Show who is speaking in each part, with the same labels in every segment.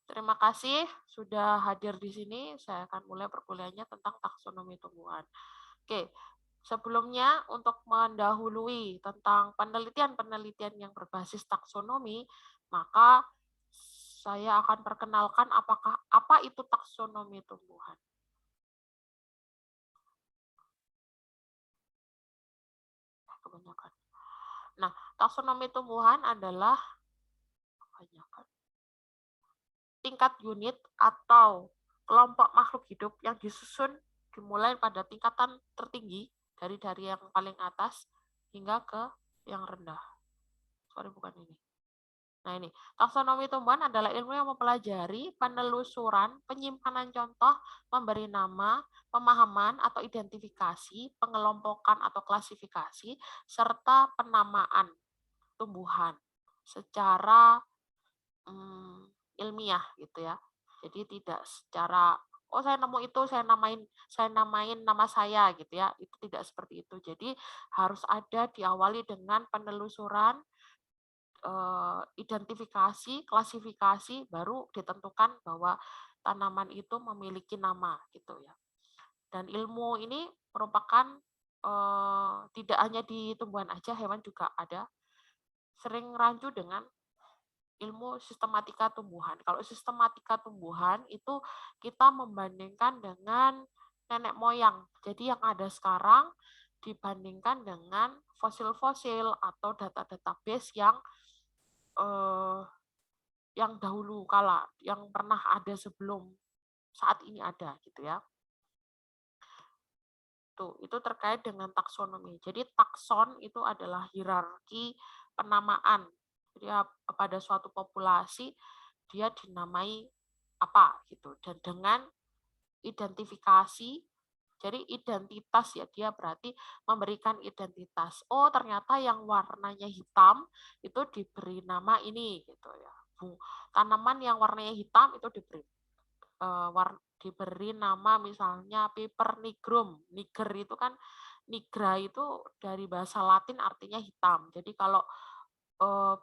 Speaker 1: Terima kasih sudah hadir di sini. Saya akan mulai perkuliahannya tentang taksonomi tumbuhan. Oke, sebelumnya untuk mendahului tentang penelitian-penelitian yang berbasis taksonomi, maka saya akan perkenalkan apa itu taksonomi tumbuhan. Kebanyakan. Nah, taksonomi tumbuhan adalah kebanyakan tingkat unit atau kelompok makhluk hidup yang disusun dimulai pada tingkatan tertinggi dari yang paling atas hingga ke yang rendah. Sorry, bukan ini. Nah ini, taksonomi tumbuhan adalah ilmu yang mempelajari penelusuran, penyimpanan contoh, memberi nama, pemahaman atau identifikasi, pengelompokan atau klasifikasi, serta penamaan tumbuhan secara ilmiah gitu ya. Jadi tidak secara saya nemu itu saya namain nama saya gitu ya. Itu tidak seperti itu. Jadi harus ada diawali dengan penelusuran, identifikasi, klasifikasi, baru ditentukan bahwa tanaman itu memiliki nama gitu ya. Dan ilmu ini merupakan tidak hanya di tumbuhan aja, hewan juga ada. Sering rancu dengan ilmu sistematika tumbuhan. Kalau sistematika tumbuhan itu kita membandingkan dengan nenek moyang. Jadi yang ada sekarang dibandingkan dengan fosil-fosil atau data database yang dahulu kala, yang pernah ada sebelum saat ini ada gitu ya. Tuh, itu terkait dengan taksonomi. Jadi takson itu adalah hierarki penamaan. Jadi pada suatu populasi dia dinamai apa gitu, dan dengan identifikasi, jadi identitas ya, dia berarti memberikan identitas. Oh ternyata yang warnanya hitam itu diberi nama ini gitu ya. Tanaman yang warnanya hitam itu diberi nama misalnya Piper nigrum. Niger itu kan, nigra itu dari bahasa Latin artinya hitam. Jadi kalau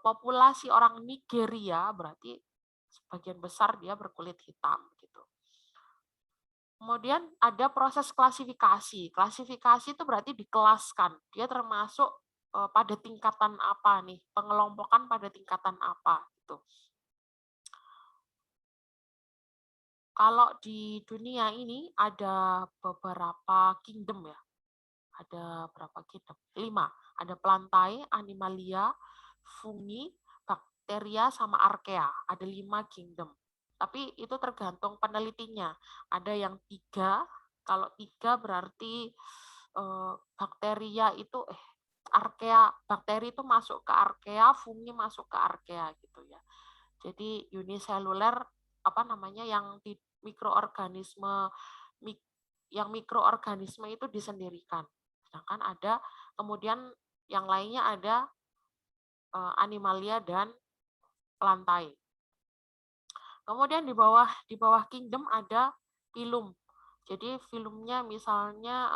Speaker 1: populasi orang Nigeria berarti sebagian besar dia berkulit hitam gitu. Kemudian ada proses klasifikasi. Klasifikasi itu berarti dikelaskan. Dia termasuk pada tingkatan apa nih? Pengelompokan pada tingkatan apa gitu. Kalau di dunia ini ada beberapa kingdom ya. Ada berapa kingdom? 5. Ada plantae, animalia, fungi, bakteria, sama archaea. Ada 5 kingdom. Tapi itu tergantung penelitinya. Ada yang 3. Kalau 3 berarti bakteria itu archaea, bakteri itu masuk ke archaea, fungi masuk ke archaea gitu ya. Jadi uniseluler yang di mikroorganisme yang mikroorganisme itu disendirikan. Sedangkan ada kemudian yang lainnya ada animalia dan plantae. Kemudian di bawah kingdom ada filum. Jadi filumnya misalnya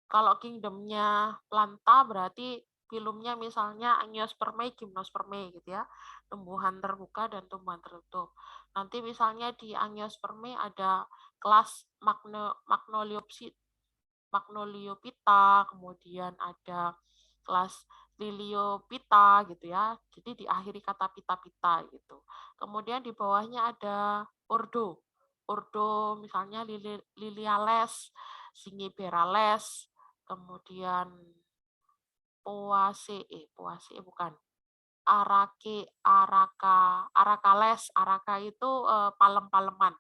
Speaker 1: kalau kingdomnya planta berarti filumnya misalnya Angiospermae, Gymnospermae gitu ya, tumbuhan terbuka dan tumbuhan tertutup. Nanti misalnya di Angiospermae ada kelas Magnoliophyta, kemudian ada kelas Liliophyta gitu ya. Jadi diakhiri kata pita-pita gitu. Kemudian di bawahnya ada ordo. Ordo misalnya Liliales, Zingiberales, kemudian Poaceae bukan. Aracales, Araka itu palem-paleman.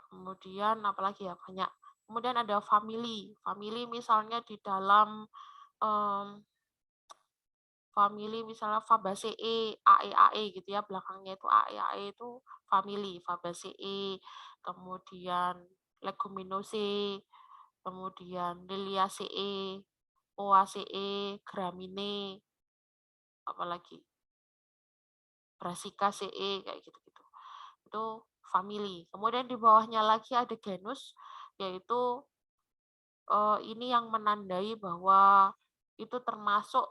Speaker 1: Kemudian apalagi ya, banyak. Kemudian ada family. Family misalnya di dalam family misalnya Fabaceae, AE gitu ya, belakangnya itu AE itu family Fabaceae, kemudian Leguminosae, kemudian Liliaceae, Poaceae, Gramineae, apalagi Brassicaceae kayak gitu-gitu. Itu family. Kemudian di bawahnya lagi ada genus, yaitu ini yang menandai bahwa itu termasuk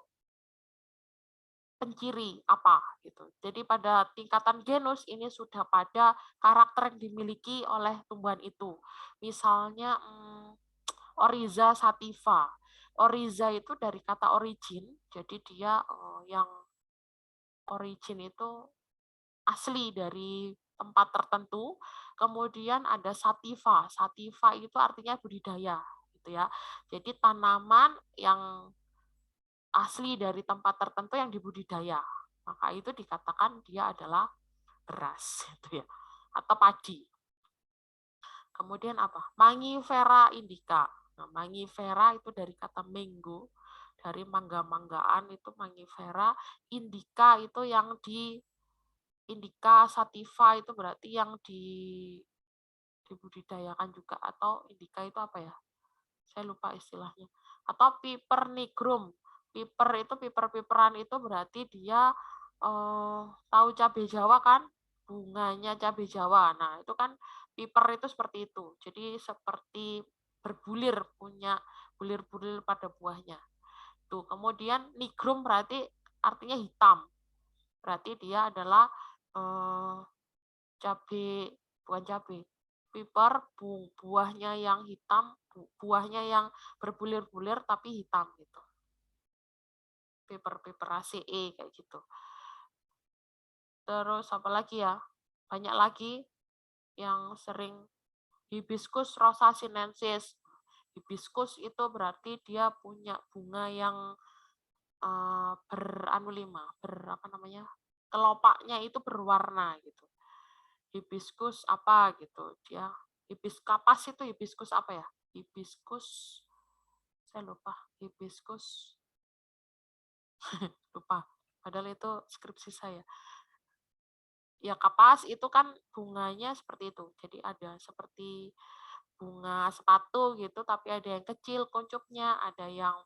Speaker 1: penciri apa gitu. Jadi pada tingkatan genus ini sudah pada karakter yang dimiliki oleh tumbuhan itu. Misalnya Oryza sativa. Oryza itu dari kata origin, jadi dia yang origin itu asli dari tempat tertentu. Kemudian ada sativa. Sativa itu artinya budidaya, gitu ya. Jadi tanaman yang asli dari tempat tertentu yang dibudidaya. Maka itu dikatakan dia adalah beras, gitu ya, atau padi. Kemudian apa? Mangifera indica. Nah, mangifera itu dari kata mango, dari mangga-manggaan itu mangifera. Indica itu yang di indica sativa itu berarti yang dibudidayakan juga, atau indica itu apa ya? Saya lupa istilahnya. Atau piper nigrum. Piper itu piper-piperan itu berarti dia tahu cabai Jawa kan? Bunganya cabai Jawa. Nah, itu kan piper itu seperti itu. Jadi seperti berbulir, punya bulir-bulir pada buahnya. Tuh, kemudian nigrum berarti artinya hitam. Berarti dia adalah cabai, bukan cabai, piper, buahnya yang hitam, buahnya yang berbulir-bulir tapi hitam gitu. Piper ACE kayak gitu. Terus apa lagi ya? Banyak lagi yang sering hibiscus rosa sinensis. Hibiscus itu berarti dia punya bunga yang apa namanya? Kelopaknya itu berwarna gitu. Hibiscus apa gitu. Dia kapas itu hibiscus apa ya? Hibiscus saya lupa. Hibiscus lupa. Padahal itu skripsi saya. Ya kapas itu kan bunganya seperti itu. Jadi ada seperti bunga sepatu gitu, tapi ada yang kecil kuncupnya, ada yang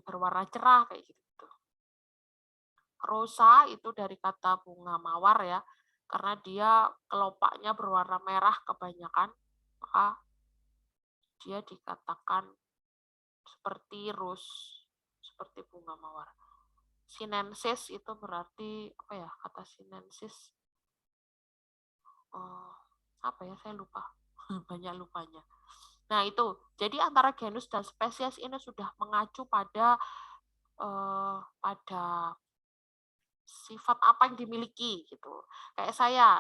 Speaker 1: berwarna cerah kayak gitu. Rosa itu dari kata bunga mawar ya, karena dia kelopaknya berwarna merah kebanyakan, maka dia dikatakan seperti rose, seperti bunga mawar. Sinensis itu berarti apa ya, kata sinensis? Oh, apa ya, saya lupa. Banyak lupanya. Nah, itu. Jadi antara genus dan spesies ini sudah mengacu pada pada sifat apa yang dimiliki gitu. Kayak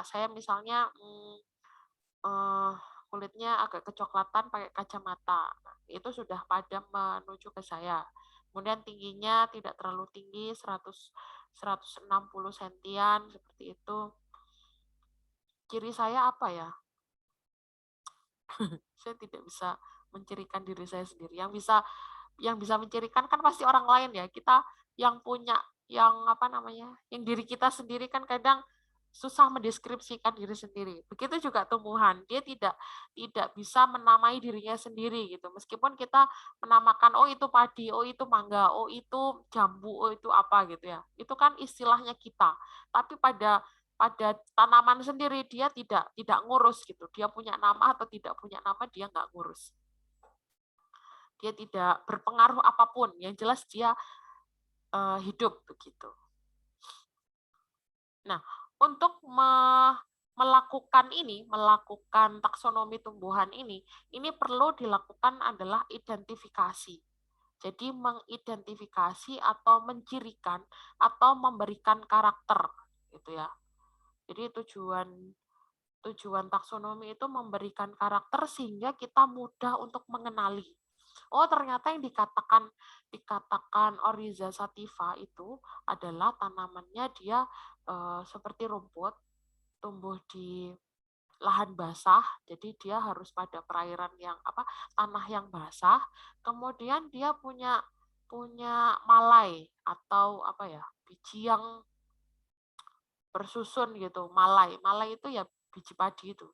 Speaker 1: saya misalnya kulitnya agak kecoklatan pakai kacamata. Nah, itu sudah pada menuju ke saya. Kemudian tingginya tidak terlalu tinggi, 160 sentian seperti itu. Ciri saya apa ya? Saya tidak bisa mencirikan diri saya sendiri. Yang bisa mencirikan kan pasti orang lain ya. Kita yang punya yang apa namanya? Yang diri kita sendiri kan kadang susah mendeskripsikan diri sendiri. Begitu juga tumbuhan, dia tidak bisa menamai dirinya sendiri gitu. Meskipun kita menamakan oh itu padi, oh itu mangga, oh itu jambu, oh itu apa gitu ya. Itu kan istilahnya kita. Tapi pada tanaman sendiri dia tidak ngurus gitu. Dia punya nama atau tidak punya nama dia nggak ngurus. Dia tidak berpengaruh apapun. Yang jelas dia hidup begitu. Nah, untuk melakukan taksonomi tumbuhan ini perlu dilakukan adalah identifikasi. Jadi mengidentifikasi atau mencirikan atau memberikan karakter gitu ya. Jadi tujuan taksonomi itu memberikan karakter sehingga kita mudah untuk mengenali. Oh, ternyata yang dikatakan Oryza sativa itu adalah tanamannya dia seperti rumput, tumbuh di lahan basah, jadi dia harus pada perairan yang tanah yang basah. Kemudian dia punya malai atau biji yang bersusun gitu. Malai itu ya biji padi itu.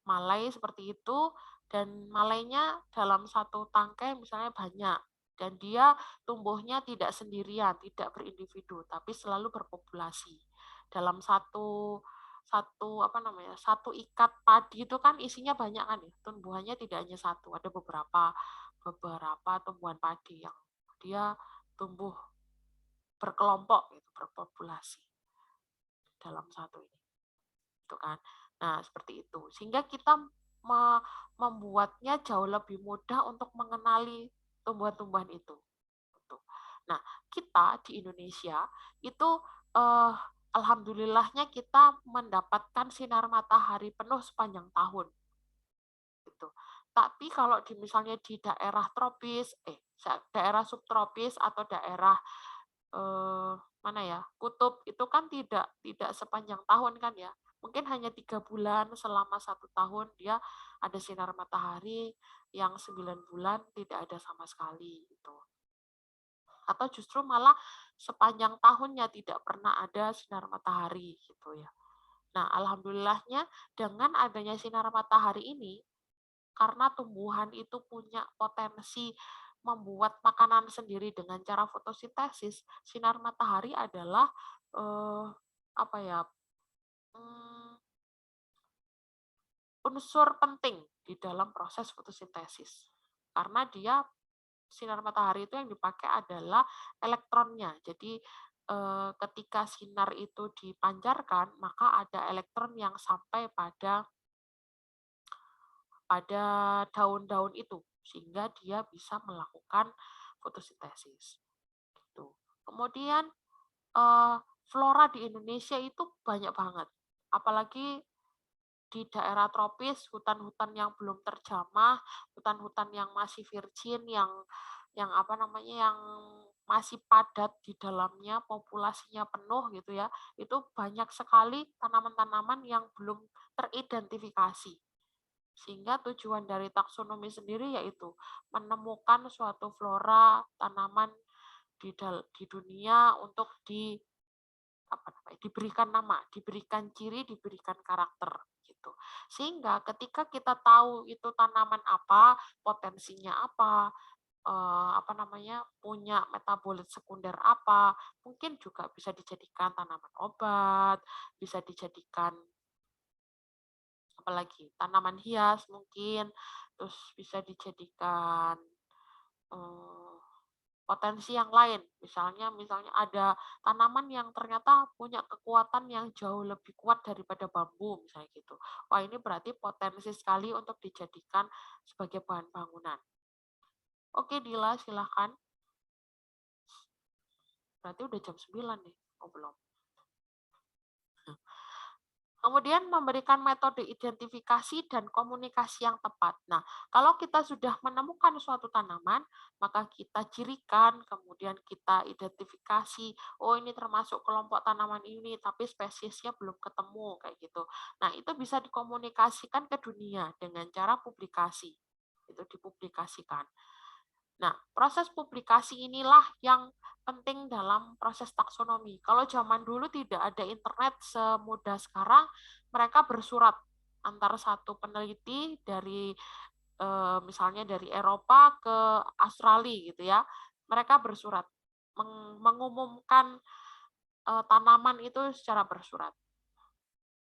Speaker 1: Malai seperti itu, dan malainya dalam satu tangkai misalnya banyak, dan dia tumbuhnya tidak sendirian, tidak berindividu, tapi selalu berpopulasi. Dalam satu ikat padi itu kan isinya banyak kan ya, tumbuhannya tidak hanya satu, ada beberapa tumbuhan padi yang dia tumbuh berkelompok, gitu, berpopulasi dalam satu ini, gitu kan. Nah, seperti itu. Sehingga kita membuatnya jauh lebih mudah untuk mengenali tumbuhan-tumbuhan itu. Gitu. Nah, kita di Indonesia itu alhamdulillahnya kita mendapatkan sinar matahari penuh sepanjang tahun. Gitu. Tapi kalau misalnya di daerah tropis, daerah subtropis atau daerah mana ya, kutub itu kan tidak sepanjang tahun kan ya. Mungkin hanya 3 bulan selama 1 tahun dia ada sinar matahari, yang 9 bulan tidak ada sama sekali gitu. Atau justru malah sepanjang tahunnya tidak pernah ada sinar matahari gitu ya. Nah, alhamdulillahnya dengan adanya sinar matahari ini, karena tumbuhan itu punya potensi membuat makanan sendiri dengan cara fotosintesis, sinar matahari adalah apa ya, unsur penting di dalam proses fotosintesis. Karena dia sinar matahari itu yang dipakai adalah elektronnya. Jadi ketika sinar itu dipancarkan, maka ada elektron yang sampai pada daun-daun itu, sehingga dia bisa melakukan fotosintesis. Gitu. Kemudian flora di Indonesia itu banyak banget, apalagi di daerah tropis, hutan-hutan yang belum terjamah, hutan-hutan yang masih virgin, yang apa namanya, yang masih padat di dalamnya, populasinya penuh gitu ya, itu banyak sekali tanaman-tanaman yang belum teridentifikasi. Sehingga tujuan dari taksonomi sendiri yaitu menemukan suatu flora tanaman di dunia untuk diberikan nama, diberikan ciri, diberikan karakter gitu. Sehingga ketika kita tahu itu tanaman apa, potensinya apa, punya metabolit sekunder apa, mungkin juga bisa dijadikan tanaman obat, bisa dijadikan apalagi tanaman hias mungkin, terus bisa dijadikan potensi yang lain. Misalnya ada tanaman yang ternyata punya kekuatan yang jauh lebih kuat daripada bambu misalnya gitu. Wah, ini berarti potensi sekali untuk dijadikan sebagai bahan bangunan. Oke, Dila, silahkan. Berarti udah jam 9 nih. Oh, belum. Kemudian memberikan metode identifikasi dan komunikasi yang tepat. Nah, kalau kita sudah menemukan suatu tanaman, maka kita cirikan, kemudian kita identifikasi, oh ini termasuk kelompok tanaman ini, tapi spesiesnya belum ketemu, kayak gitu. Nah, itu bisa dikomunikasikan ke dunia dengan cara publikasi. Itu dipublikasikan. Nah, proses publikasi inilah yang penting dalam proses taksonomi. Kalau zaman dulu tidak ada internet semudah sekarang, mereka bersurat antara satu peneliti dari misalnya dari Eropa ke Australia gitu ya. Mereka bersurat mengumumkan tanaman itu secara bersurat.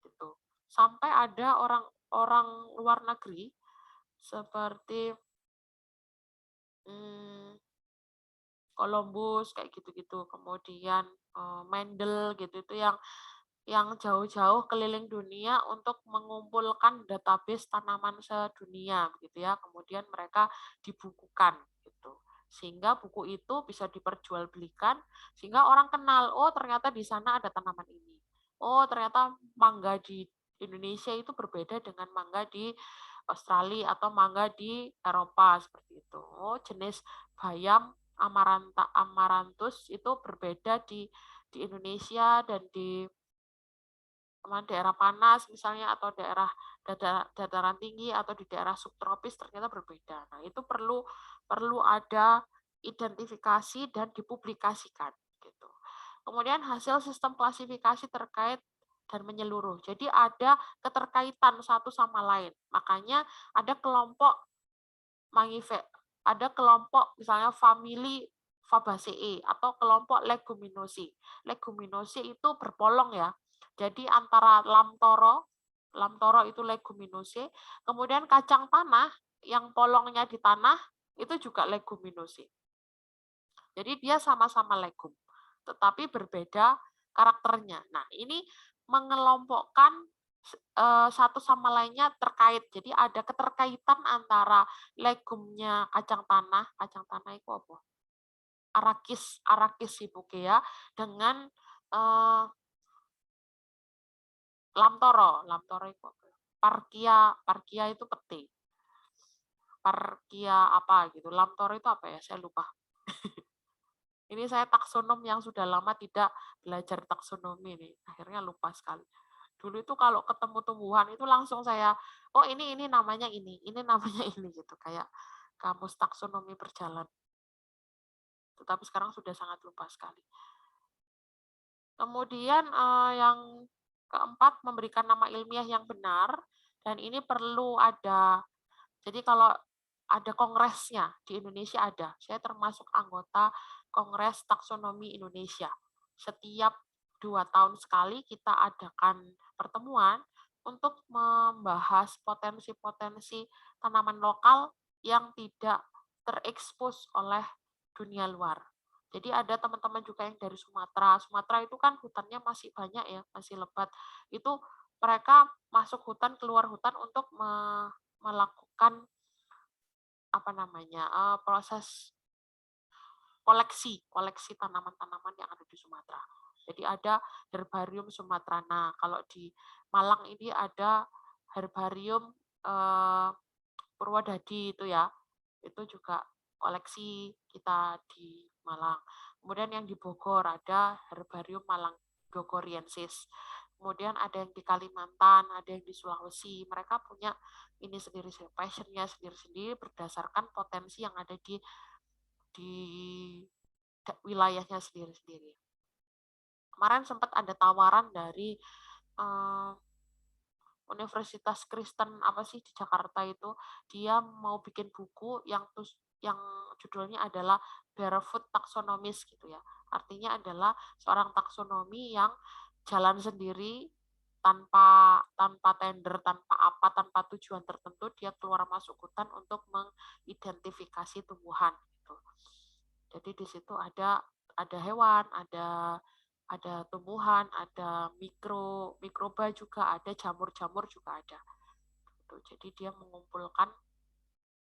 Speaker 1: Gitu. Sampai ada orang luar negeri seperti Columbus kayak gitu-gitu, kemudian Mendel gitu, itu yang jauh-jauh keliling dunia untuk mengumpulkan database tanaman sedunia gitu ya. Kemudian mereka dibukukan gitu. Sehingga buku itu bisa diperjualbelikan sehingga orang kenal, oh ternyata di sana ada tanaman ini. Oh ternyata mangga di Indonesia itu berbeda dengan mangga di Australia atau mangga di Eropa seperti itu. Oh jenis bayam amaranthus itu berbeda di Indonesia dan di daerah panas misalnya atau daerah dataran tinggi atau di daerah subtropis ternyata berbeda. Nah, itu perlu ada identifikasi dan dipublikasikan gitu. Kemudian hasil sistem klasifikasi terkait dan menyeluruh. Jadi ada keterkaitan satu sama lain. Makanya ada kelompok ada kelompok misalnya famili Fabaceae atau kelompok Leguminosae. Leguminosae itu berpolong ya. Jadi antara lamtoro itu Leguminosae, kemudian kacang tanah yang polongnya di tanah itu juga Leguminosae. Jadi dia sama-sama legum. tetapi berbeda karakternya. Nah, ini mengelompokkan satu sama lainnya terkait. Jadi ada keterkaitan antara legumnya kacang tanah itu apa? Arakis, arakis Hibukea dengan eh, lamtoro, lamtoro itu apa? Parkia, parkia itu peti. Parkia apa gitu. Lamtoro itu apa ya? Saya lupa. Ini saya taksonom yang sudah lama tidak belajar taksonomi nih. Akhirnya lupa sekali. Dulu itu kalau ketemu tumbuhan itu langsung saya, oh ini namanya ini namanya ini gitu. Kayak kamus taksonomi berjalan. Tetapi sekarang sudah sangat lupa sekali. Kemudian yang keempat, memberikan nama ilmiah yang benar. Dan ini perlu ada, jadi kalau ada kongresnya di Indonesia ada. Saya termasuk anggota Kongres Taksonomi Indonesia. Setiap 2 tahun sekali kita adakan pertemuan untuk membahas potensi-potensi tanaman lokal yang tidak terekspos oleh dunia luar. Jadi ada teman-teman juga yang dari Sumatera. Sumatera itu kan hutannya masih banyak ya, masih lebat. Itu mereka masuk hutan, keluar hutan untuk melakukan apa namanya proses koleksi tanaman-tanaman yang ada di Sumatera. Jadi ada herbarium Sumatera. Nah, kalau di Malang ini ada herbarium Purwodadi itu ya. Itu juga koleksi kita di Malang. Kemudian yang di Bogor ada herbarium Malang Bogoriensis. Kemudian ada yang di Kalimantan, ada yang di Sulawesi. Mereka punya ini sendiri, passionnya sendiri-sendiri berdasarkan potensi yang ada di wilayahnya sendiri-sendiri. Kemarin sempat ada tawaran dari Universitas Kristen apa sih di Jakarta itu, dia mau bikin buku yang judulnya adalah Barefoot Taxonomist gitu ya. Artinya adalah seorang taksonomi yang jalan sendiri tanpa tanpa tender, tanpa tujuan tertentu, dia keluar masuk hutan untuk mengidentifikasi tumbuhan gitu. Jadi di situ ada hewan, ada tumbuhan, ada mikroba juga ada, jamur-jamur juga ada. Jadi dia mengumpulkan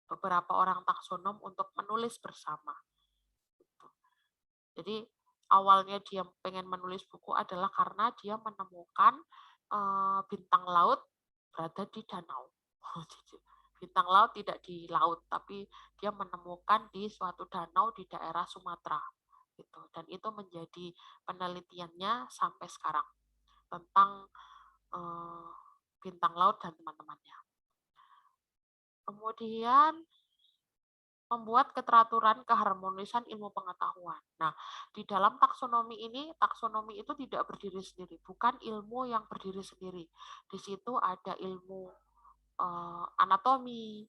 Speaker 1: beberapa orang taksonom untuk menulis bersama. Jadi awalnya dia pengen menulis buku adalah karena dia menemukan bintang laut berada di danau. Bintang laut tidak di laut, tapi dia menemukan di suatu danau di daerah Sumatera. Gitu. Dan itu menjadi penelitiannya sampai sekarang tentang bintang laut dan teman-temannya. Kemudian membuat keteraturan keharmonisan ilmu pengetahuan. Nah, di dalam taksonomi ini, taksonomi itu tidak berdiri sendiri, bukan ilmu yang berdiri sendiri. Di situ ada ilmu anatomi,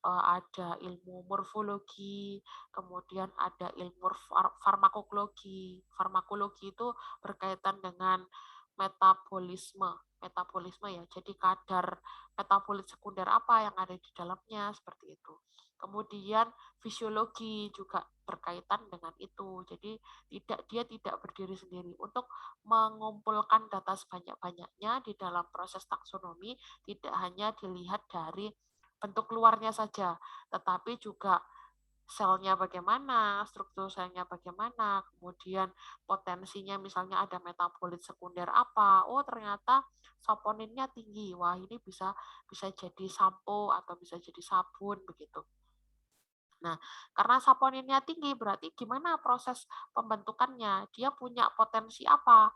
Speaker 1: ada ilmu morfologi, kemudian ada ilmu farmakologi. Farmakologi itu berkaitan dengan metabolisme, metabolisme ya. Jadi kadar metabolit sekunder apa yang ada di dalamnya seperti itu. Kemudian fisiologi juga berkaitan dengan itu. Jadi dia tidak berdiri sendiri. Untuk mengumpulkan data sebanyak-banyaknya di dalam proses taksonomi tidak hanya dilihat dari bentuk luarnya saja, tetapi juga selnya bagaimana, struktur selnya bagaimana, kemudian potensinya misalnya ada metabolit sekunder apa, oh ternyata saponinnya tinggi, wah ini bisa jadi sampo atau bisa jadi sabun begitu. Nah, karena saponinnya tinggi berarti gimana proses pembentukannya? Dia punya potensi apa?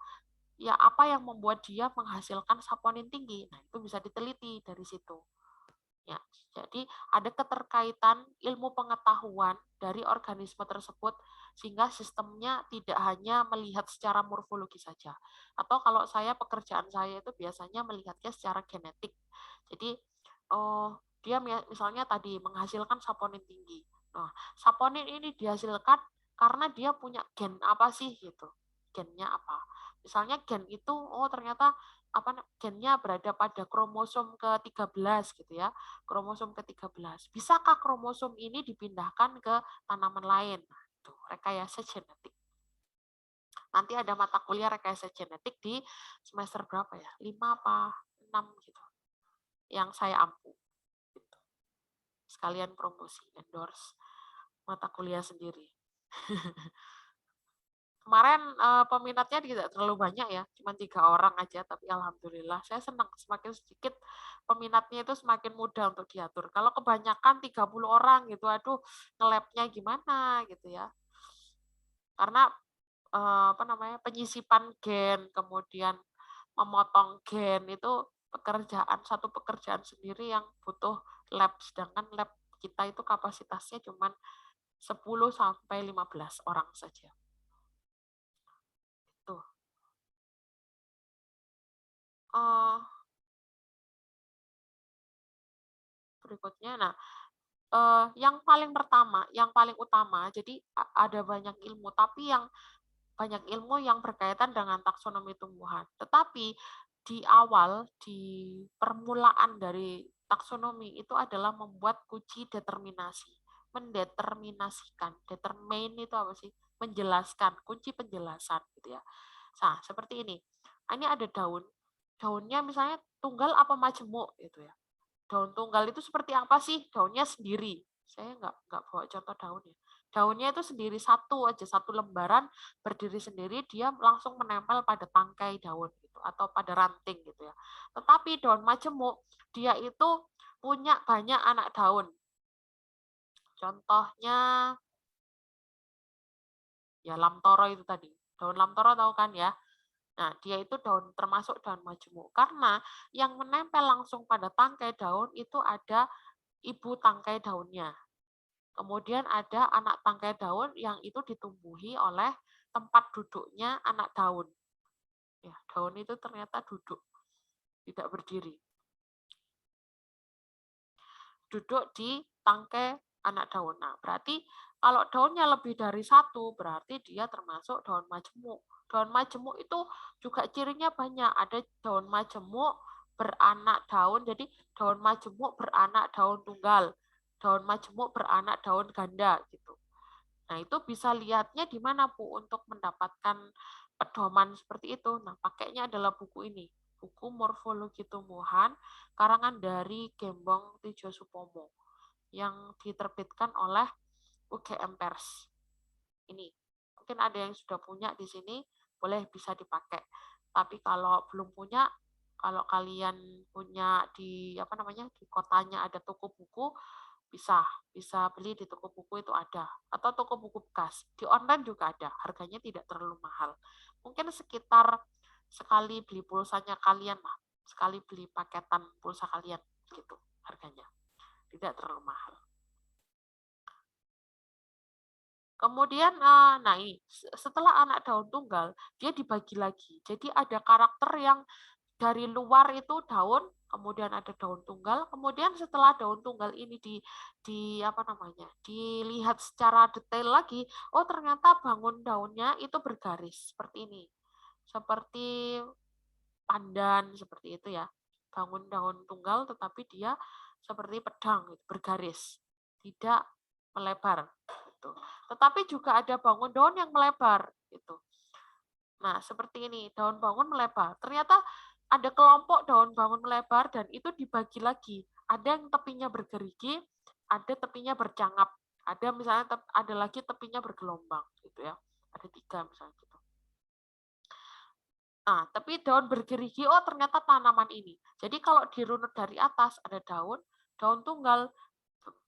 Speaker 1: Ya apa yang membuat dia menghasilkan saponin tinggi? Nah, itu bisa diteliti dari situ. Ya, jadi ada keterkaitan ilmu pengetahuan dari organisme tersebut sehingga sistemnya tidak hanya melihat secara morfologi saja. Atau kalau pekerjaan saya itu biasanya melihatnya secara genetik. Jadi dia misalnya tadi menghasilkan saponin tinggi. Nah, saponin ini dihasilkan karena dia punya gen apa sih gitu. Gennya apa? Misalnya gen itu ternyata gennya berada pada kromosom ke-13 gitu ya. Kromosom ke-13. Bisakah kromosom ini dipindahkan ke tanaman lain? Nah, itu rekayasa genetik. Nanti ada mata kuliah rekayasa genetik di semester berapa ya? 5 apa 6 gitu. Yang saya ampu. Gitu. Sekalian promosi, endorse mata kuliah sendiri. Kemarin peminatnya tidak terlalu banyak ya, cuma 3 orang aja, tapi alhamdulillah saya senang semakin sedikit peminatnya itu semakin mudah untuk diatur. Kalau kebanyakan 30 orang gitu, aduh nge-lab-nya gimana gitu ya. Karena apa namanya, penyisipan gen, kemudian memotong gen itu satu pekerjaan sendiri yang butuh lab, sedangkan lab kita itu kapasitasnya cuma 10 sampai 15 orang saja. Tuh. Berikutnya, nah, yang paling pertama, yang paling utama, jadi ada banyak ilmu, tapi yang banyak ilmu yang berkaitan dengan taksonomi tumbuhan. Tetapi di awal, di permulaan dari taksonomi itu adalah membuat kunci determinasi, mendeterminasikan. Determine itu apa sih? Menjelaskan, kunci penjelasan gitu ya. Nah, seperti ini. Ini ada daun. Daunnya misalnya tunggal apa majemuk gitu ya. Daun tunggal itu seperti apa sih? Daunnya sendiri. Saya nggak bawa contoh daunnya. Daunnya itu sendiri satu aja, satu lembaran berdiri sendiri, dia langsung menempel pada tangkai daun gitu atau pada ranting gitu ya. Tetapi daun majemuk dia itu punya banyak anak daun. Contohnya ya lamtoro itu tadi. Daun lamtoro tahu kan ya? Nah, dia itu daun termasuk daun majemuk karena yang menempel langsung pada tangkai daun itu ada ibu tangkai daunnya. Kemudian ada anak tangkai daun yang itu ditumbuhi oleh tempat duduknya anak daun. Ya, daun itu ternyata duduk, tidak berdiri. Duduk di tangkai anak daun. Nah, berarti kalau daunnya lebih dari satu, berarti dia termasuk daun majemuk. Daun majemuk itu juga cirinya banyak. Ada daun majemuk beranak daun, jadi daun majemuk beranak daun tunggal. Daun majemuk beranak daun ganda gitu. Nah, itu bisa lihatnya di mana Bu untuk mendapatkan pedoman seperti itu. Nah, pakainya adalah buku ini, buku Morfologi Tumbuhan karangan dari Gembong Tijo Supomo yang diterbitkan oleh UGM Pers. Ini mungkin ada yang sudah punya di sini, boleh bisa dipakai. Tapi kalau belum punya, kalau kalian punya di apa namanya di kotanya ada toko buku, bisa bisa beli di toko buku itu ada, atau toko buku bekas. Di online juga ada, harganya tidak terlalu mahal. Mungkin sekitar sekali beli pulsanya kalian lah, sekali beli paketan pulsa kalian gitu harganya. Tidak terlalu mahal. Kemudian, nah ini, setelah anak daun tunggal, dia dibagi lagi. Jadi ada karakter yang dari luar itu daun, kemudian ada daun tunggal, kemudian setelah daun tunggal ini di apa namanya, dilihat secara detail lagi, oh ternyata bangun daunnya itu bergaris seperti ini. Seperti pandan seperti itu ya. Bangun daun tunggal tetapi dia seperti pedang bergaris, tidak melebar gitu. Tetapi juga ada bangun daun yang melebar gitu. Nah, seperti ini, daun bangun melebar. Ternyata ada kelompok daun bangun melebar dan itu dibagi lagi. Ada yang tepinya bergerigi, ada tepinya bercangap. Ada misalnya ada lagi tepinya bergelombang gitu ya. Ada 3 misalnya gitu. Nah, tapi daun bergerigi, oh ternyata tanaman ini. Jadi kalau dirunut dari atas ada daun, daun tunggal,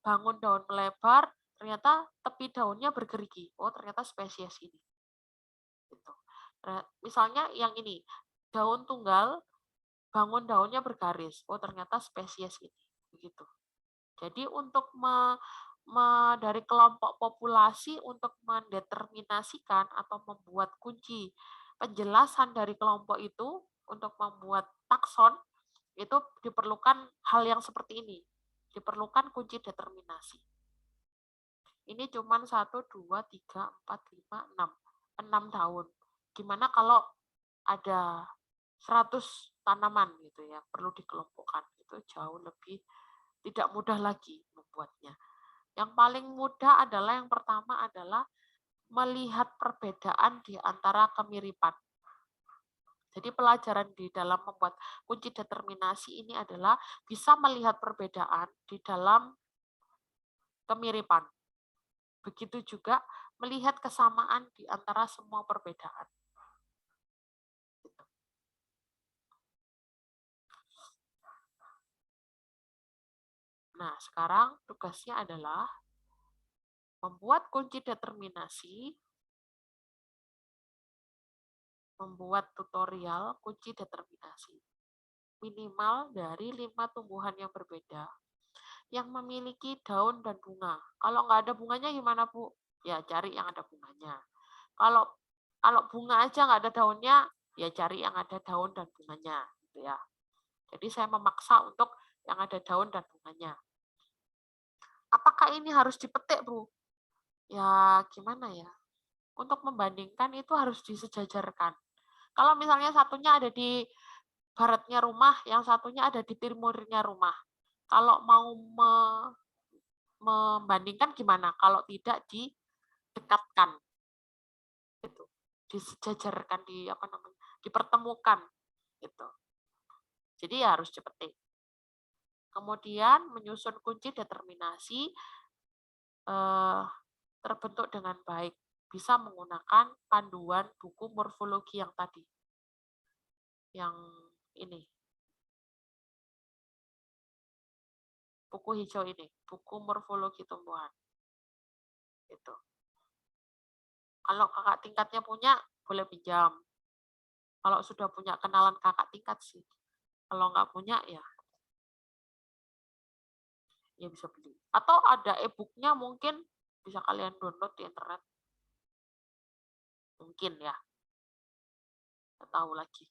Speaker 1: bangun daun melebar, ternyata tepi daunnya bergerigi. Oh ternyata spesies ini. Gitu. Nah, misalnya yang ini, daun tunggal, bangun daunnya bergaris. Oh ternyata spesies ini. Begitu. Jadi untuk dari kelompok populasi untuk mendeterminasikan atau membuat kunci penjelasan dari kelompok itu untuk membuat takson itu diperlukan hal yang seperti ini. Diperlukan kunci determinasi. Ini cuma 1, 2, 3, 4, 5, 6. 6 daun. Gimana kalau ada 100 tanaman gitu ya, perlu dikelompokkan. Itu jauh lebih tidak mudah lagi membuatnya. Yang paling mudah adalah yang pertama adalah melihat perbedaan di antara kemiripan. Jadi pelajaran di dalam membuat kunci determinasi ini adalah bisa melihat perbedaan di dalam kemiripan. Begitu juga melihat kesamaan di antara semua perbedaan. Nah, sekarang tugasnya adalah membuat kunci determinasi, membuat tutorial kunci determinasi. Minimal dari 5 tumbuhan yang berbeda yang memiliki daun dan bunga. Kalau nggak ada bunganya gimana, Bu? Ya cari yang ada bunganya. Kalau kalau bunga aja nggak ada daunnya, ya cari yang ada daun dan bunganya, gitu ya. Jadi saya memaksa untuk yang ada daun dan bunganya. Apakah ini harus dipetik, Bu? Ya gimana ya? Untuk membandingkan itu harus disejajarkan. Kalau misalnya satunya ada di baratnya rumah, yang satunya ada di timurnya rumah. Kalau mau membandingkan gimana? Kalau tidak didekatkan, gitu, disejajarkan, dipertemukan, gitu. Jadi ya harus dipetik. Kemudian menyusun kunci determinasi terbentuk dengan baik. Bisa menggunakan panduan buku morfologi yang tadi. Yang ini. Buku hijau ini, buku morfologi tumbuhan. Gitu. Kalau kakak tingkatnya punya, boleh pinjam. Kalau sudah punya kenalan kakak tingkat sih. Kalau nggak punya, ya bisa beli. Atau ada e-booknya mungkin bisa kalian download di internet. Mungkin ya. Nggak tahu lagi.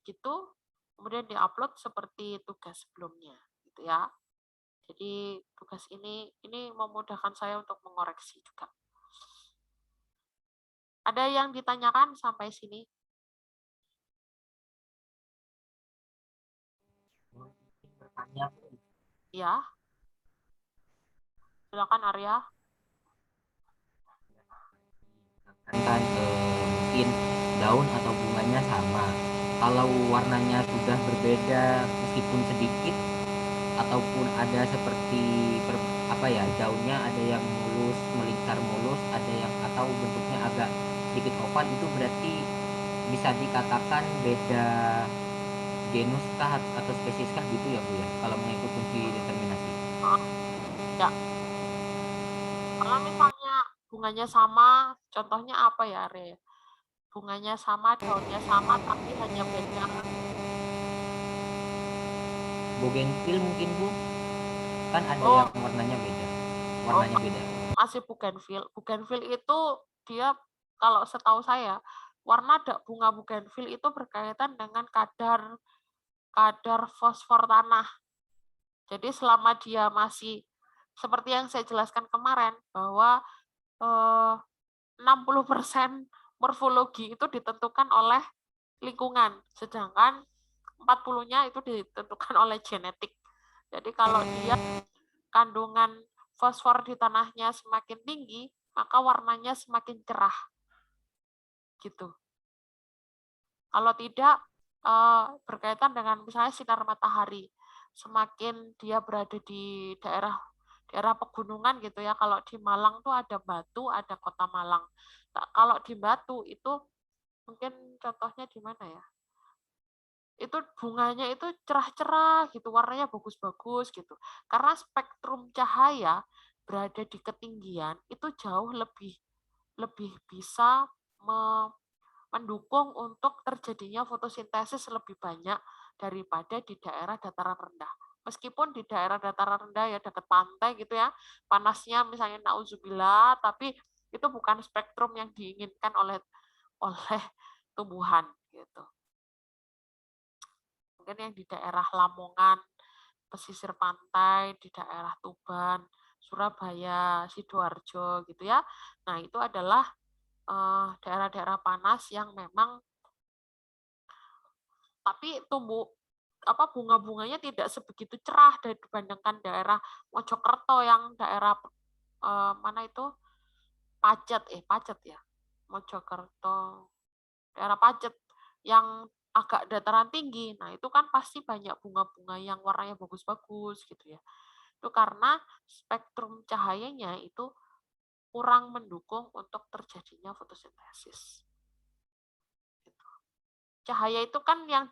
Speaker 1: Gitu, kemudian diupload seperti tugas sebelumnya. Gitu ya. Jadi tugas ini memudahkan saya untuk mengoreksi juga. Ada yang ditanyakan sampai sini?
Speaker 2: Bertanya
Speaker 1: Ya, silakan Arya.
Speaker 2: kan mungkin daun atau bunganya sama. Kalau warnanya sudah berbeda meskipun sedikit ataupun ada seperti apa ya, daunnya ada yang mulus, melingkar mulus, ada yang atau bentuknya agak sedikit oval, itu berarti bisa dikatakan beda genus kah atau spesies kah gitu ya Bu ya, kalau mengikut kunci determinasi.
Speaker 1: Ya, kalau misalnya bunganya sama, contohnya apa ya, Arya? Bunganya sama, daunnya sama, tapi hanya beda.
Speaker 2: Bougainville mungkin Bu, kan ada yang
Speaker 1: Oh,
Speaker 2: warnanya beda,
Speaker 1: oh,
Speaker 2: warnanya beda.
Speaker 1: masih Bougainville. Bougainville itu dia, kalau setahu saya, warna bunga Bougainville itu berkaitan dengan kadar kadar fosfor tanah. Jadi selama dia masih seperti yang saya jelaskan kemarin bahwa 60% morfologi itu ditentukan oleh lingkungan, sedangkan 40-nya itu ditentukan oleh genetik. Jadi kalau dia kandungan fosfor di tanahnya semakin tinggi, maka warnanya semakin cerah. Gitu. Kalau tidak, berkaitan dengan misalnya sinar matahari. Semakin dia berada di daerah daerah pegunungan gitu ya. Kalau di Malang tuh ada Batu, ada Kota Malang. Nah, kalau di Batu itu mungkin contohnya di mana ya? Itu bunganya itu cerah-cerah gitu, warnanya bagus-bagus gitu. Karena spektrum cahaya berada di ketinggian itu jauh lebih lebih bisa mendukung untuk terjadinya fotosintesis lebih banyak daripada di daerah dataran rendah. Meskipun di daerah dataran rendah ya dekat pantai gitu ya, panasnya misalnya nauzubillah, tapi itu bukan spektrum yang diinginkan oleh tumbuhan gitu. Mungkin yang di daerah Lamongan, pesisir pantai, di daerah Tuban, Surabaya, Sidoarjo gitu ya. Nah, itu adalah daerah-daerah panas yang memang tapi bunga-bunganya tidak sebegitu cerah dibandingkan daerah Mojokerto yang daerah mana itu Pacet ya, Mojokerto, daerah Pacet yang agak dataran tinggi. Nah, itu kan pasti banyak bunga-bunga yang warnanya bagus-bagus gitu ya. Itu karena spektrum cahayanya itu kurang mendukung untuk terjadinya fotosintesis. Gitu. Cahaya itu kan yang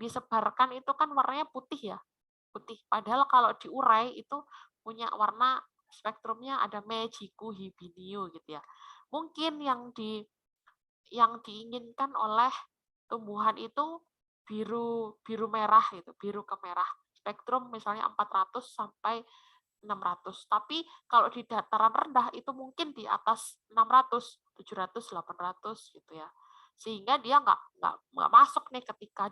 Speaker 1: disebarkan itu kan warnanya putih ya, putih. Padahal kalau diurai itu punya warna spektrumnya ada Mejiku Hibiniu gitu ya. Mungkin yang diinginkan oleh tumbuhan itu biru merah gitu, biru ke merah. Spektrum misalnya 400 sampai 600. Tapi kalau di dataran rendah itu mungkin di atas 600, 700, 800 gitu ya. Sehingga dia nggak masuk nih ketika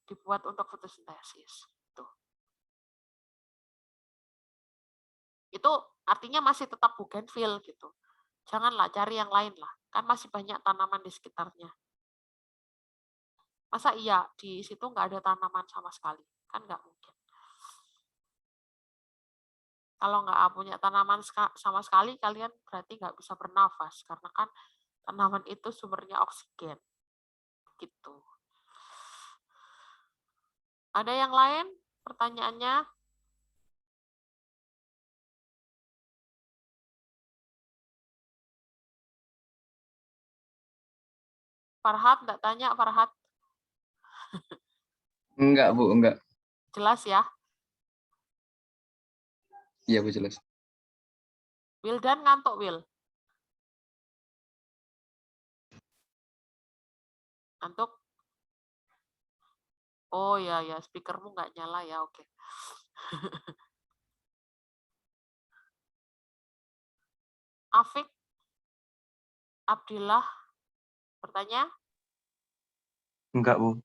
Speaker 1: dibuat untuk fotosintesis. Itu artinya masih tetap bougainville gitu. Janganlah cari yang lain lah, kan masih banyak tanaman di sekitarnya. Masa iya di situ nggak ada tanaman sama sekali? Kan nggak mungkin. Kalau nggak punya tanaman sama sekali, kalian berarti nggak bisa bernafas, karena kan tanaman itu sumbernya oksigen. Gitu. Ada yang lain pertanyaannya? Farhad, nggak tanya Farhad?
Speaker 3: Enggak, Bu, enggak.
Speaker 1: Jelas ya?
Speaker 3: Iya, Bu, jelas.
Speaker 1: Wildan ngantuk, Wil? Ngantuk? Oh ya, speakermu nggak nyala ya, oke. Afik, Abdillah, bertanya?
Speaker 3: Enggak, Bu.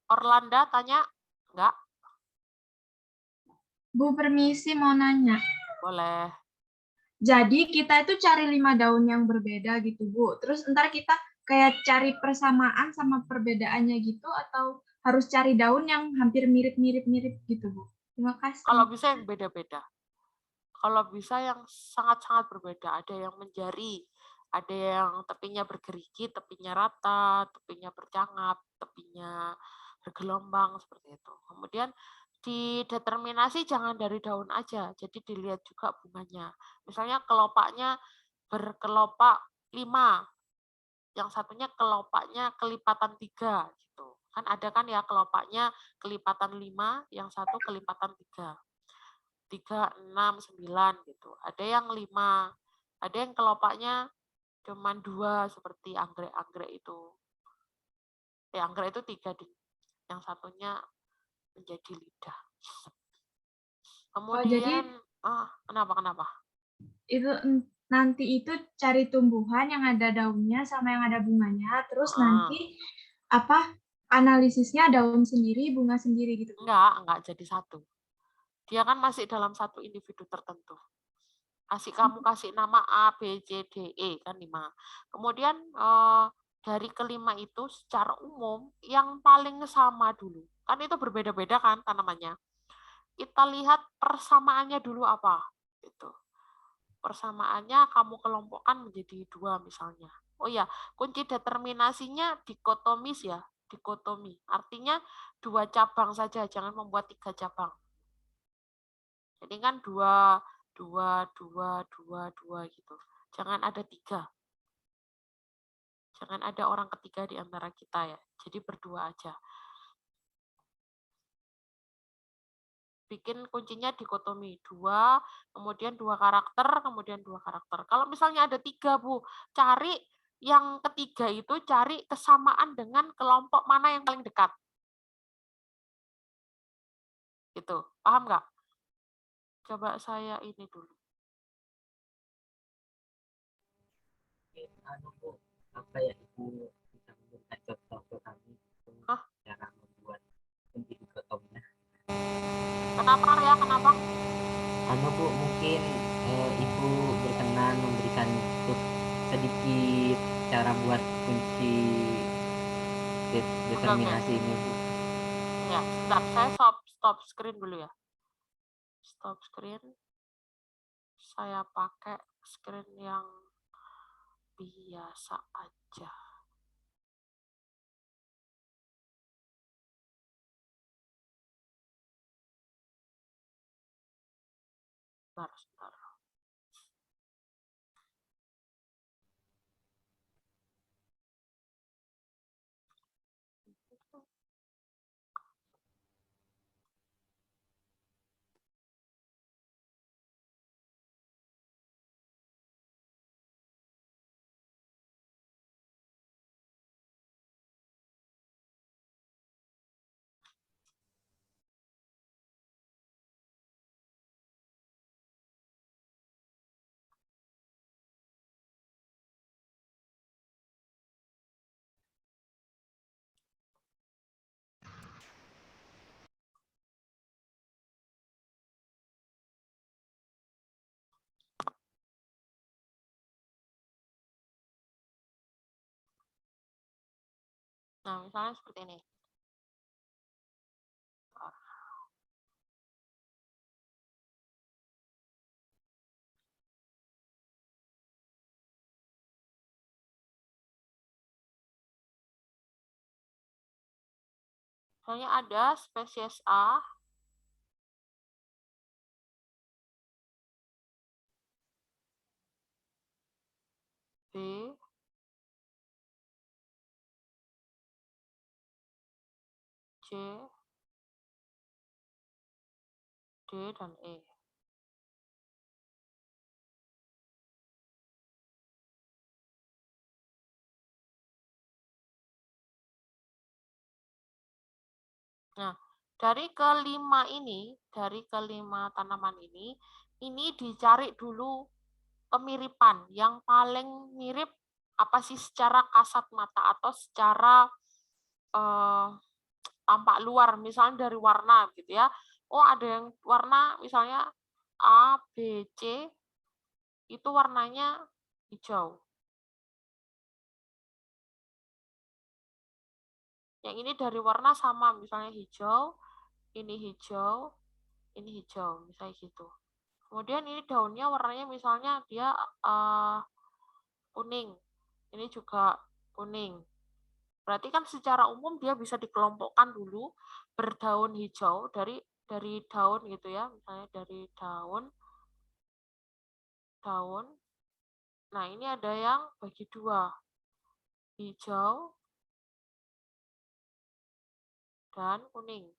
Speaker 1: Orlanda tanya? Enggak?
Speaker 4: Bu, permisi mau nanya.
Speaker 1: Boleh.
Speaker 4: Jadi kita itu cari 5 daun yang berbeda gitu, Bu. Terus ntar kita kayak cari persamaan sama perbedaannya gitu, atau harus cari daun yang hampir mirip-mirip gitu, Bu? Terima kasih.
Speaker 1: Kalau bisa yang beda-beda. Kalau bisa yang sangat-sangat berbeda. Ada yang menjari, ada yang tepinya bergerigi, tepinya rata, tepinya bercangap, tepinya bergelombang, seperti itu. Kemudian dideterminasi jangan dari daun aja, jadi dilihat juga bunganya. Misalnya kelopaknya berkelopak 5, yang satunya kelopaknya kelipatan 3 gitu. Kan ada kan ya kelopaknya kelipatan 5, yang satu kelipatan 3. 3, 6, 9 gitu. Ada yang 5, ada yang kelopaknya cuma 2 seperti anggrek-anggrek itu. Anggrek itu 3, yang satunya menjadi lidah. Kemudian, kenapa?
Speaker 4: Itu nanti itu cari tumbuhan yang ada daunnya sama yang ada bunganya, terus nanti analisisnya daun sendiri, bunga sendiri gitu.
Speaker 1: Enggak jadi satu. Dia kan masih dalam satu individu tertentu. Kamu kasih nama A, B, C, D, E kan 5. Kemudian dari kelima itu secara umum yang paling sama dulu. Kan itu berbeda-beda kan tanamannya. Kita lihat persamaannya dulu apa gitu. Persamaannya kamu kelompokkan menjadi 2 misalnya. Oh ya, kunci determinasinya dikotomis ya, dikotomi. Artinya 2 cabang saja, jangan membuat 3 cabang. Jadi kan 2 gitu. Jangan ada 3. Jangan ada orang ketiga di antara kita ya. Jadi berdua aja. Bikin kuncinya dikotomi 2, kemudian 2 karakter, kemudian 2 karakter. Kalau misalnya ada 3, Bu, cari yang ketiga itu cari kesamaan dengan kelompok mana yang paling dekat. Gitu. Paham nggak? Coba saya ini dulu.
Speaker 2: Apa ya Ibu bisa memberikan contoh ke kami cara membuat kunci dikotomnya?
Speaker 1: Kenapa ya? Kenapa?
Speaker 2: Bu, mungkin Ibu berkenan memberikan sedikit cara buat kunci determinasi ini, Bu.
Speaker 1: Ya, sebentar. Saya stop screen dulu ya. Stop screen. Saya pakai screen yang biasa aja. Sebentar. Nah, misalnya seperti ini. Misalnya ada spesies A, B, C, D, dan E. Nah, dari kelima tanaman ini dicari dulu kemiripan. Yang paling mirip apa sih secara kasat mata atau secara tampak luar, misalnya dari warna gitu ya. Oh, ada yang warna misalnya A, B, C, itu warnanya hijau. Yang ini dari warna sama, misalnya hijau, ini hijau, ini hijau, misalnya gitu. Kemudian ini daunnya warnanya misalnya dia kuning, ini juga kuning. Berarti kan secara umum dia bisa dikelompokkan dulu berdaun hijau dari daun gitu ya, misalnya dari daun. Nah, ini ada yang bagi dua, hijau dan kuning.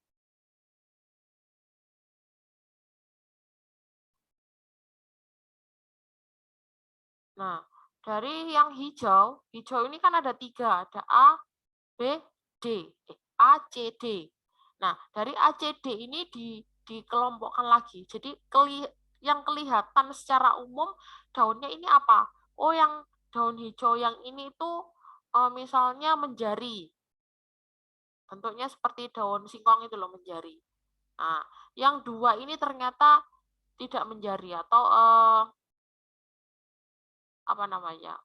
Speaker 1: Nah, dari yang hijau ini kan ada 3, ada A, B, D, A, C, D. Nah, dari A, C, D ini dikelompokkan lagi. Jadi yang kelihatan secara umum daunnya ini apa? Oh, yang daun hijau yang ini itu misalnya menjari. Bentuknya seperti daun singkong itu loh, menjari. Nah, yang 2 ini ternyata tidak menjari atau apa namanya?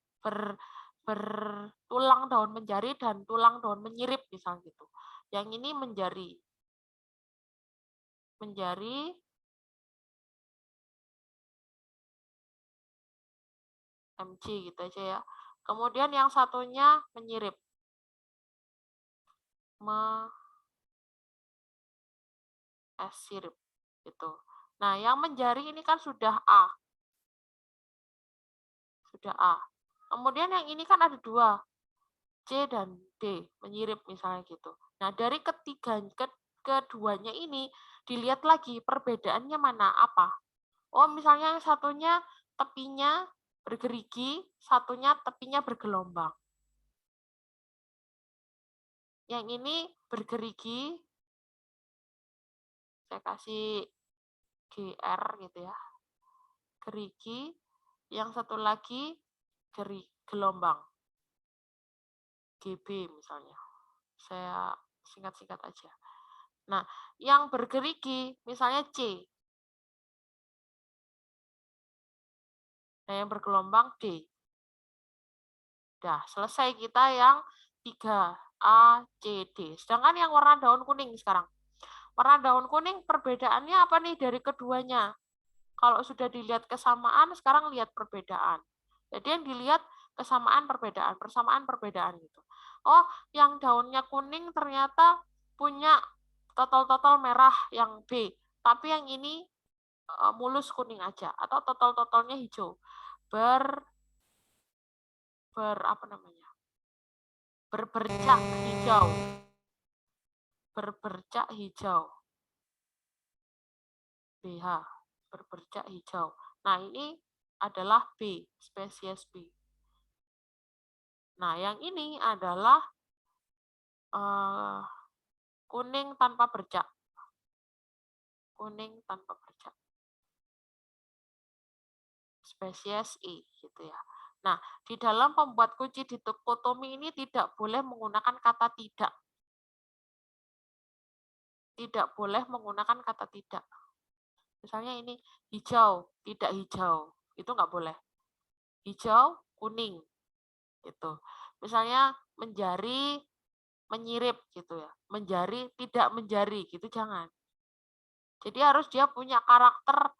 Speaker 1: Bertulang daun menjari dan tulang daun menyirip misal gitu. Yang ini menjari MG gitu aja ya. Kemudian yang satunya menyirip. Sirip gitu. Nah, yang menjari ini kan sudah A. Kemudian yang ini kan ada 2. C dan D, menyirip misalnya gitu. Nah, dari keduanya ini dilihat lagi perbedaannya mana, apa. Oh, misalnya yang satunya tepinya bergerigi, satunya tepinya bergelombang. Yang ini bergerigi, saya kasih GR gitu ya. Gerigi, yang satu lagi gelombang. GB misalnya. Saya singkat-singkat aja. Nah, yang bergerigi misalnya C. Nah, yang bergelombang D. Udah selesai kita yang 3 A, C, D. Sedangkan yang warna daun kuning sekarang. Warna daun kuning perbedaannya apa nih dari keduanya? Kalau sudah dilihat kesamaan, sekarang lihat perbedaan. Jadi yang dilihat kesamaan perbedaan, persamaan perbedaan gitu. Oh, yang daunnya kuning ternyata punya total merah yang B, tapi yang ini mulus kuning aja atau totalnya hijau. Apa namanya? Berbercak hijau. Berbercak hijau. BH, berbercak hijau. Nah, ini adalah B, spesies B. Nah, yang ini adalah kuning tanpa bercak. Kuning tanpa bercak. Spesies E, gitu ya. Nah, di dalam pembuat kunci dikotomi ini tidak boleh menggunakan kata tidak. Tidak boleh menggunakan kata tidak. Misalnya ini hijau, tidak hijau. Itu nggak boleh. Hijau, kuning. Gitu. Misalnya menjari, menyirip gitu ya. Menjari, tidak menjari gitu jangan. Jadi harus dia punya karakter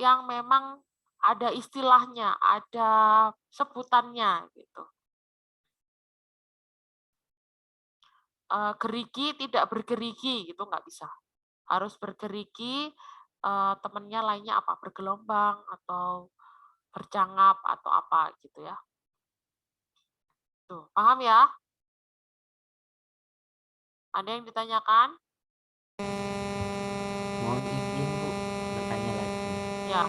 Speaker 1: yang memang ada istilahnya, ada sebutannya gitu. Gerigi tidak bergerigi gitu nggak bisa. Harus bergerigi, temennya lainnya apa? Bergelombang atau bercangap atau apa gitu ya. Tuh, paham ya? Ada yang ditanyakan?
Speaker 2: Mohon izin Bu, bertanya lagi.
Speaker 1: Ya.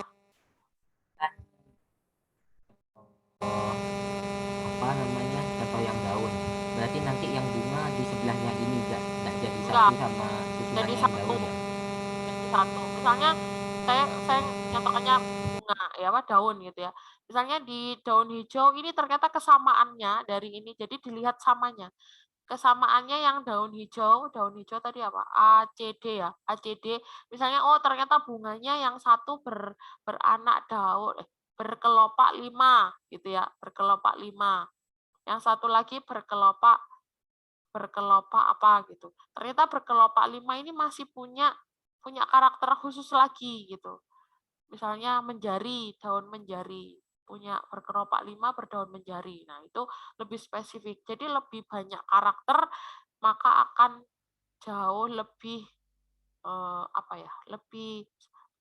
Speaker 2: Oh, apa namanya, contoh yang daun. Berarti nanti yang bunga di sebelahnya ini nggak jadi
Speaker 1: Enggak,
Speaker 2: satu sama susunan
Speaker 1: jadi
Speaker 2: yang
Speaker 1: satu.
Speaker 2: daun ya?
Speaker 1: Jadi satu. Misalnya saya nyontohnya bunga ya apa daun gitu ya. Misalnya di daun hijau ini ternyata kesamaannya dari ini jadi dilihat samanya. Kesamaannya yang daun hijau tadi apa? ACD ya, ACD. Misalnya oh ternyata bunganya yang satu beranak daun berkelopak 5 gitu ya, berkelopak 5. Yang satu lagi berkelopak apa gitu. Ternyata berkelopak 5 ini masih punya karakter khusus lagi gitu. Misalnya menjari, daun menjari, punya berkelopak 5 berdaun menjari. Nah, itu lebih spesifik. Jadi lebih banyak karakter, maka akan jauh lebih lebih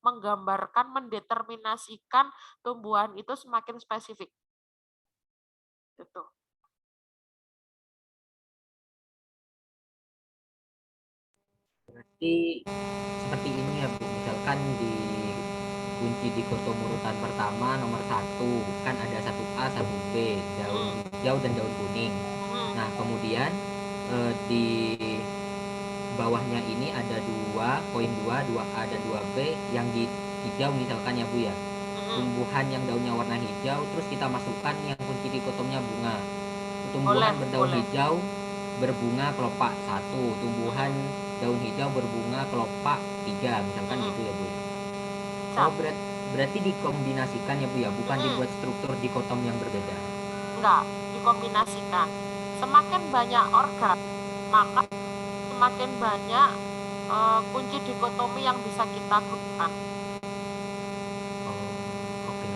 Speaker 1: menggambarkan, mendeterminasikan tumbuhan itu semakin spesifik. Gitu.
Speaker 2: Berarti seperti ini ya Bu, misalkan di kunci dikotomi urutan pertama nomor 1 kan ada 1A, 1B, daun hijau dan daun kuning. Nah, kemudian di bawahnya ini ada 2, poin 2, 2A dan 2B yang di hijau misalkan ya Bu ya. Tumbuhan yang daunnya warna hijau, terus kita masukkan yang kunci dikotomnya bunga. Tumbuhan berdaun hijau berbunga kelopak 1, tumbuhan daun hijau berbunga kelopak 3, misalkan gitu ya Bu ya. Oh, berarti dikombinasikan ya Bu ya, bukan dibuat struktur dikotom yang berbeda.
Speaker 1: Enggak, dikombinasikan. Semakin banyak organ, maka semakin banyak kunci dikotomi yang bisa kita gunakan.
Speaker 2: Oke.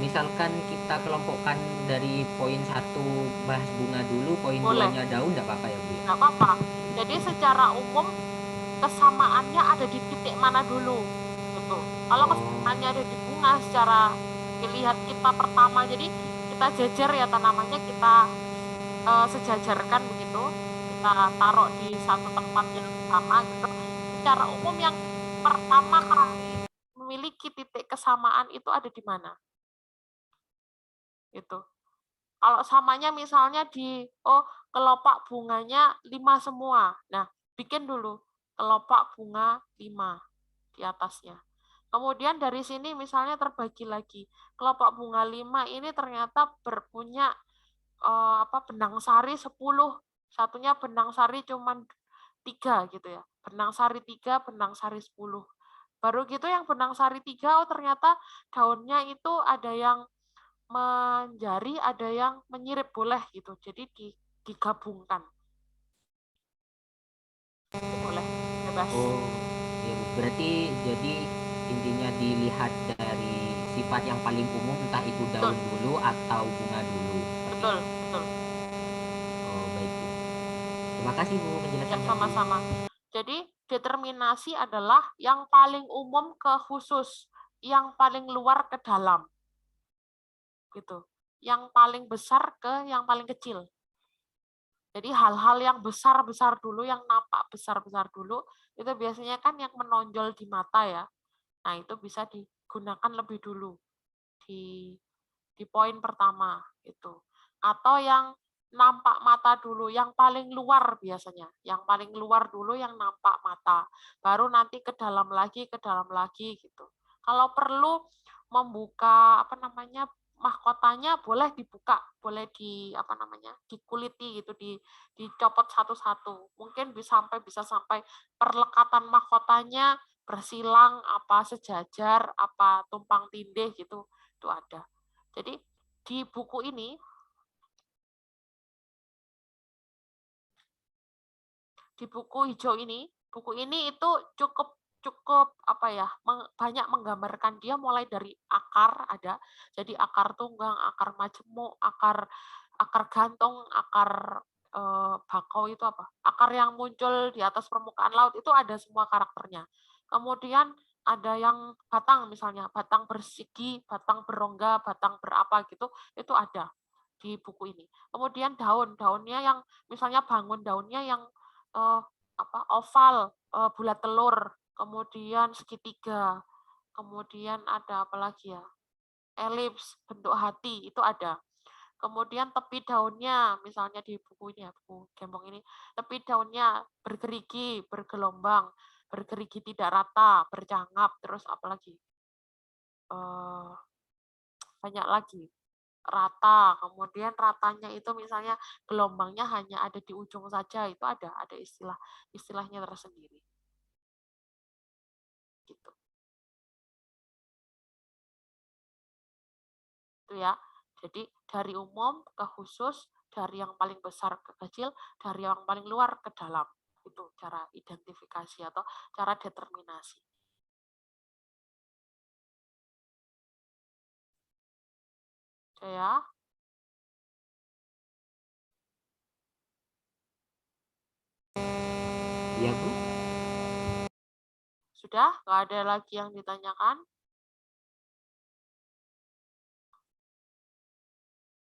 Speaker 2: Misalkan kita kelompokkan dari poin 1 bahas bunga dulu, poin 2-nya daun, enggak apa-apa ya Bu ya?
Speaker 1: Enggak apa-apa. Jadi secara umum kesamaannya ada di titik mana dulu gitu. Kalau kesamaannya ada di bunga secara dilihat kita pertama, jadi kita jejer ya tanamannya, kita sejajarkan begitu, kita taruh di satu tempat yang sama gitu. Secara umum yang pertama kali memiliki titik kesamaan itu ada di mana? Itu. Kalau samanya misalnya di kelopak bunganya 5 semua. Nah, bikin dulu kelopak bunga 5 di atasnya. Kemudian dari sini misalnya terbagi lagi. Kelopak bunga 5 ini ternyata berpunya benang sari 10. Satunya benang sari cuman 3 gitu ya. Benang sari 3, benang sari 10. Baru gitu yang benang sari 3, ternyata daunnya itu ada yang menjari, ada yang menyirip, boleh gitu. Jadi digabungkan. Boleh, bebas.
Speaker 2: Oh, ya Bu. Berarti jadi intinya dilihat dari sifat yang paling umum, entah itu daun
Speaker 1: Betul.
Speaker 2: dulu atau bunga dulu. Seperti
Speaker 1: Betul,
Speaker 2: itu.
Speaker 1: betul.
Speaker 2: Oh, baik Bu. Terima kasih Bu
Speaker 1: Ya,
Speaker 2: penjelasannya Bu.
Speaker 1: sama-sama. Jadi determinasi adalah yang paling umum ke khusus, yang paling luar ke dalam. Gitu. Yang paling besar ke yang paling kecil. Jadi hal-hal yang besar-besar dulu, yang nampak besar-besar dulu, itu biasanya kan yang menonjol di mata ya. Nah, itu bisa digunakan lebih dulu di poin pertama itu. Atau yang nampak mata dulu, yang paling luar biasanya. Yang paling luar dulu yang nampak mata. Baru nanti ke dalam lagi gitu. Kalau perlu membuka mahkotanya, boleh dibuka, boleh dikuliti gitu, dicopot satu-satu. Mungkin bisa sampai perlekatan mahkotanya bersilang, apa sejajar, apa tumpang tindih gitu, itu ada. Jadi di buku ini buku ini itu cukup banyak menggambarkan. Dia mulai dari akar ada, jadi akar tunggang, akar majemuk, akar gantung, akar bakau itu apa? Akar yang muncul di atas permukaan laut itu ada semua karakternya. Kemudian ada yang batang, misalnya batang bersigi, batang berongga, batang berapa gitu, itu ada di buku ini. Kemudian daunnya yang misalnya bangun daunnya yang oval, bulat telur, kemudian segitiga, kemudian ada apa lagi ya? Elips, bentuk hati, itu ada. Kemudian tepi daunnya, misalnya di bukunya, buku gembong ini, tepi daunnya bergerigi, bergelombang, bergerigi tidak rata, bercangap, terus apalagi? Banyak lagi. Rata, kemudian ratanya itu misalnya gelombangnya hanya ada di ujung saja, itu ada istilahnya tersendiri. Gitu. Itu ya. Jadi dari umum ke khusus, dari yang paling besar ke kecil, dari yang paling luar ke dalam. Itu cara identifikasi atau cara determinasi. Oke ya.
Speaker 2: Iya Bu.
Speaker 1: Sudah? Nggak ada lagi yang ditanyakan?